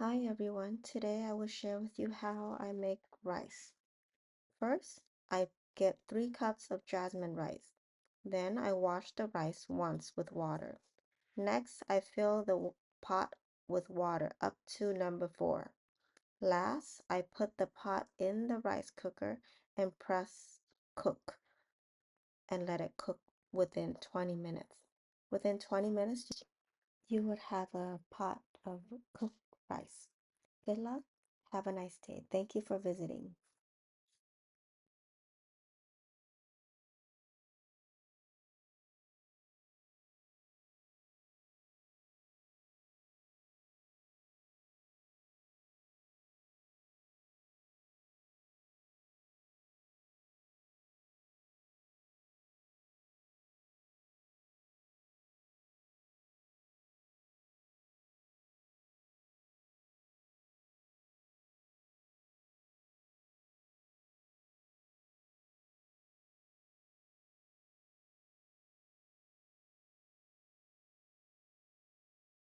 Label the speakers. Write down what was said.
Speaker 1: Hi everyone, today I will share with you how I make rice. First, I get 3 cups of jasmine rice. Then I wash the rice once with water. Next, I fill the pot with water up to number 4. Last, I put the pot in the rice cooker and press cook and let it cook within 20 minutes. Within 20 minutes, you would have a pot of cooked rice. Good luck. Have a nice day. Thank you for visiting.